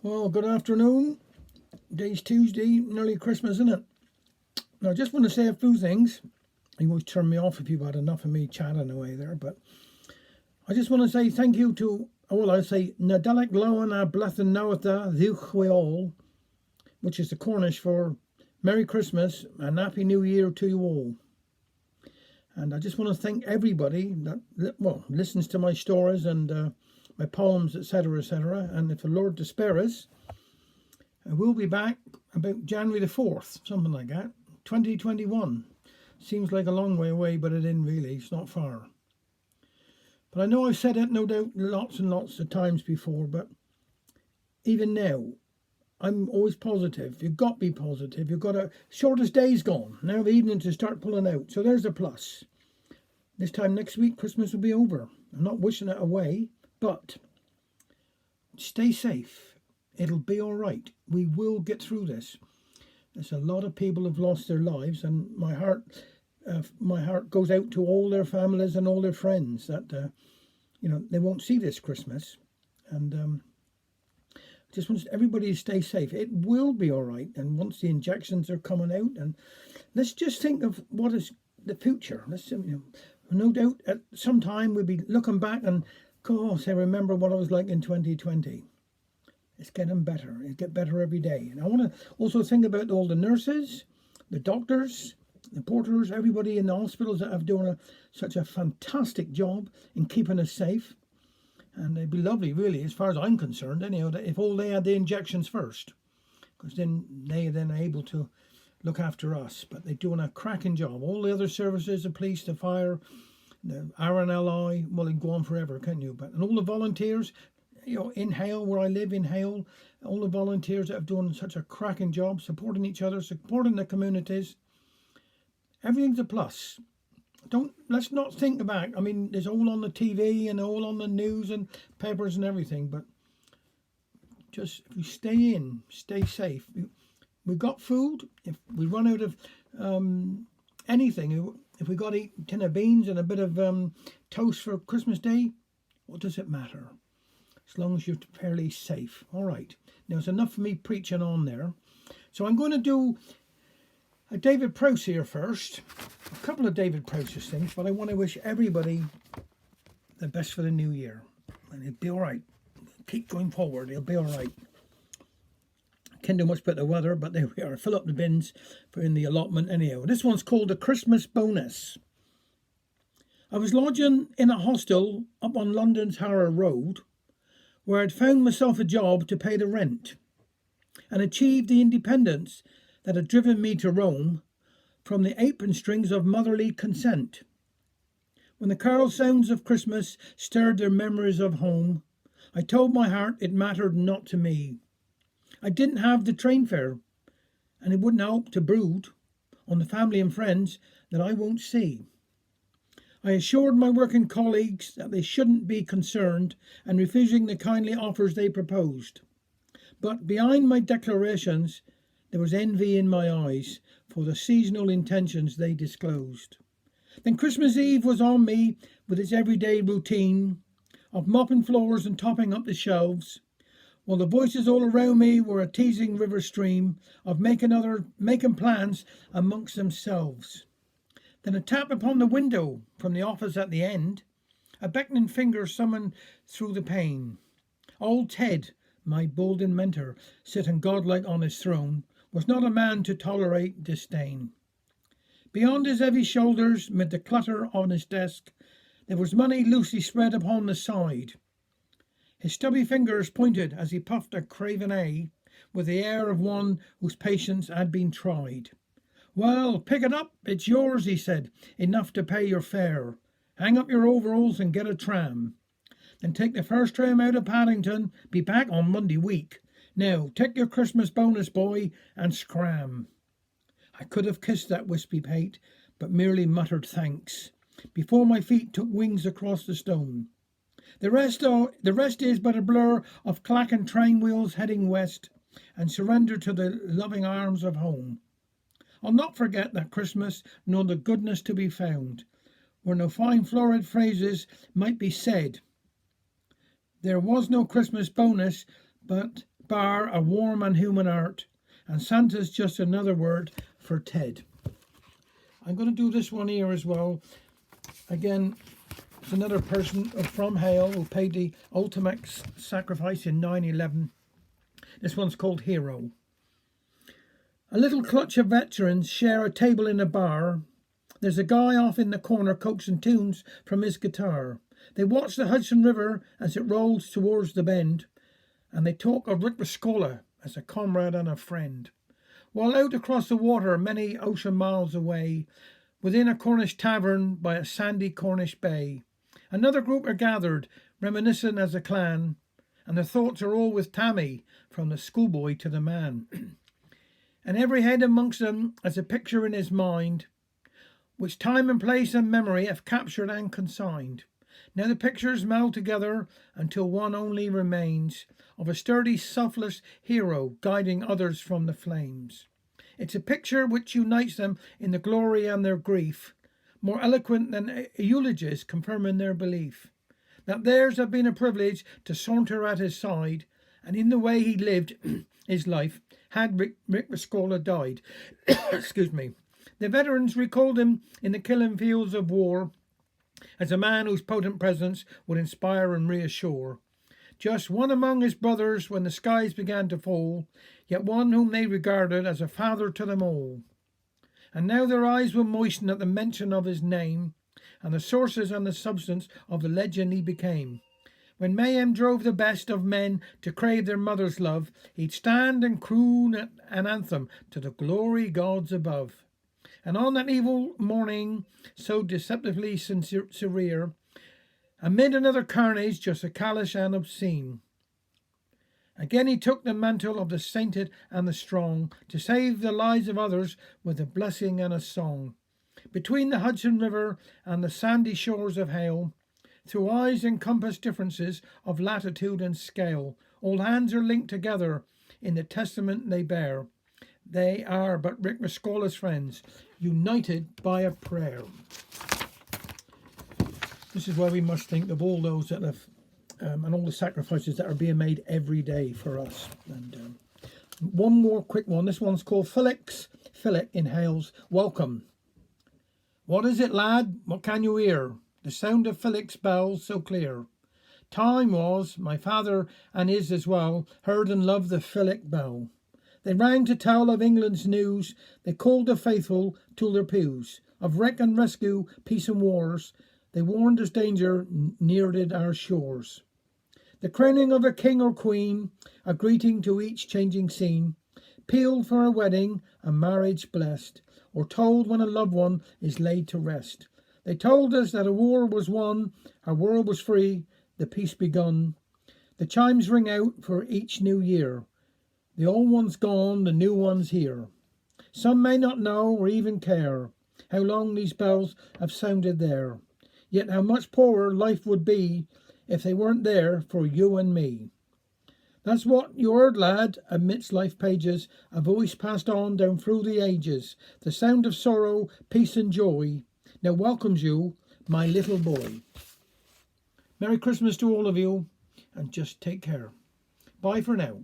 Well, good afternoon. Today's Tuesday, nearly Christmas, isn't it? Now, I just want to say a few things. You always turn me off if you've had enough of me chatting away there, but I just want to say thank you to, I say, na Dialect Loan a Blethen Nawatha Dhuchweol, which is the Cornish for Merry Christmas and Happy New Year to you all. And I just want to thank everybody that listens to my stories and my poems, etc., etc. And if the Lord spare us, we'll be back about January the 4th, something like that, 2021. Seems like a long way away, but it isn't really. It's not far. But I know I've said it, no doubt, lots and lots of times before, but even now, I'm always positive. You've got to be positive. You've got to, shortest day's gone. Now the evening to start pulling out. So there's a plus. This time next week, Christmas will be over. I'm not wishing it away, but stay safe. It'll be all right. We will get through this. There's a lot of people have lost their lives, and my heart goes out to all their families and all their friends that, they won't see this Christmas. And just want everybody to stay safe. It will be all right. And once the injections are coming out, and let's just think of what is the future. Let's, no doubt at some time we'll be looking back and, gosh, I remember what it was like in 2020. It's getting better. It gets better every day. And I want to also think about all the nurses, the doctors, the porters, everybody in the hospitals that have done such a fantastic job in keeping us safe. And it'd be lovely, really, as far as I'm concerned, anyhow, that if all they had the injections first, because then they are able to look after us. But they're doing a cracking job. All the other services, the police, the fire, the RNLI, well, they can go on forever, can't you? But and all the volunteers, in Hale, where I live in Hale, all the volunteers that have done such a cracking job, supporting each other, supporting the communities. Everything's a plus. Let's not think back. I mean, it's all on the TV and all on the news and papers and everything, but just if we stay in, stay safe. We've got food. If we run out of anything, if we got to eat a tin of beans and a bit of toast for Christmas Day, what does it matter? As long as you're fairly safe. All right. Now, it's enough for me preaching on there. So I'm going to do a David Prowse here first. A couple of David Prowse things, but I want to wish everybody the best for the new year. And it'll be all right. Keep going forward. It'll be all right. Can't do much about the weather, but there we are. Fill up the bins for in the allotment anyhow. This one's called the Christmas Bonus. I was lodging in a hostel up on London's Harrow Road, where I'd found myself a job to pay the rent and achieved the independence that had driven me to Rome from the apron strings of motherly consent. When the carol sounds of Christmas stirred their memories of home, I told my heart it mattered not to me. I didn't have the train fare, and it wouldn't help to brood on the family and friends that I won't see. I assured my working colleagues that they shouldn't be concerned and refusing the kindly offers they proposed. But behind my declarations, there was envy in my eyes for the seasonal intentions they disclosed. Then Christmas Eve was on me with its everyday routine of mopping floors and topping up the shelves, while the voices all around me were a teasing river stream of making plans amongst themselves. Then a tap upon the window from the office at the end, a beckoning finger summoned through the pane. Old Ted, my golden mentor, sitting godlike on his throne, was not a man to tolerate disdain. Beyond his heavy shoulders, mid the clutter on his desk, there was money loosely spread upon the side. His stubby fingers pointed as he puffed a craven A, with the air of one whose patience had been tried. Well, pick it up, it's yours, he said, enough to pay your fare. Hang up your overalls and get a tram. Then take the first tram out of Paddington, be back on Monday week. Now, take your Christmas bonus, boy, and scram. I could have kissed that wispy pate, but merely muttered thanks, before my feet took wings across the stone. The rest is but a blur of clacking train wheels heading west, and surrender to the loving arms of home. I'll not forget that Christmas, nor the goodness to be found, where no fine florid phrases might be said. There was no Christmas bonus, but bar a warm and human art, and Santa's just another word for Ted. I'm going to do this one here as well. Again, it's another person from Hale who paid the ultimate sacrifice in 9/11. This one's called Hero. A little clutch of veterans share a table in a bar. There's a guy off in the corner coaxing tunes from his guitar. They watch the Hudson River as it rolls towards the bend, and they talk of Rick Rescola as a comrade and a friend. While out across the water, many ocean miles away, within a Cornish tavern by a sandy Cornish bay, another group are gathered, reminiscent as a clan, and their thoughts are all with Tammy, from the schoolboy to the man. And every head amongst them has a picture in his mind, which time and place and memory have captured and consigned. Now the pictures meld together until one only remains, of a sturdy, selfless hero guiding others from the flames. It's a picture which unites them in the glory and their grief, more eloquent than eulogies confirming their belief, that theirs have been a privilege to saunter at his side, and in the way he lived his life, had Rick Rescola died. Excuse me. The veterans recalled him in the killing fields of war as a man whose potent presence would inspire and reassure. Just one among his brothers when the skies began to fall, yet one whom they regarded as a father to them all. And now their eyes will moisten at the mention of his name, and the sources and the substance of the legend he became. When mayhem drove the best of men to crave their mother's love, he'd stand and croon an anthem to the glory gods above. And on that evil morning, so deceptively severe, amid another carnage just a callous and obscene, again he took the mantle of the sainted and the strong, to save the lives of others with a blessing and a song. Between the Hudson River and the sandy shores of Hale, through eyes and compass differences of latitude and scale, all hands are linked together in the testament they bear. They are but Rick Rescola's friends, united by a prayer. This is why we must think of all those that have, and all the sacrifices that are being made every day for us. And one more quick one. This one's called Philip in Hales. Welcome. What is it, lad? What can you hear? The sound of Philip's bells so clear. Time was, my father and his as well, heard and loved the Philip bell. They rang to tell of England's news. They called the faithful to their pews. Of wreck and rescue, peace and wars, they warned as danger neared our shores. The crowning of a king or queen, a greeting to each changing scene, pealed for a wedding, a marriage blessed, or told when a loved one is laid to rest. They told us that a war was won, our world was free, the peace begun. The chimes ring out for each new year. The old one's gone, the new one's here. Some may not know or even care how long these bells have sounded there, yet how much poorer life would be if they weren't there for you and me. That's what you heard, lad, amidst life pages, a voice passed on down through the ages, the sound of sorrow, peace and joy, now welcomes you, my little boy. Merry Christmas to all of you, and just take care. Bye for now.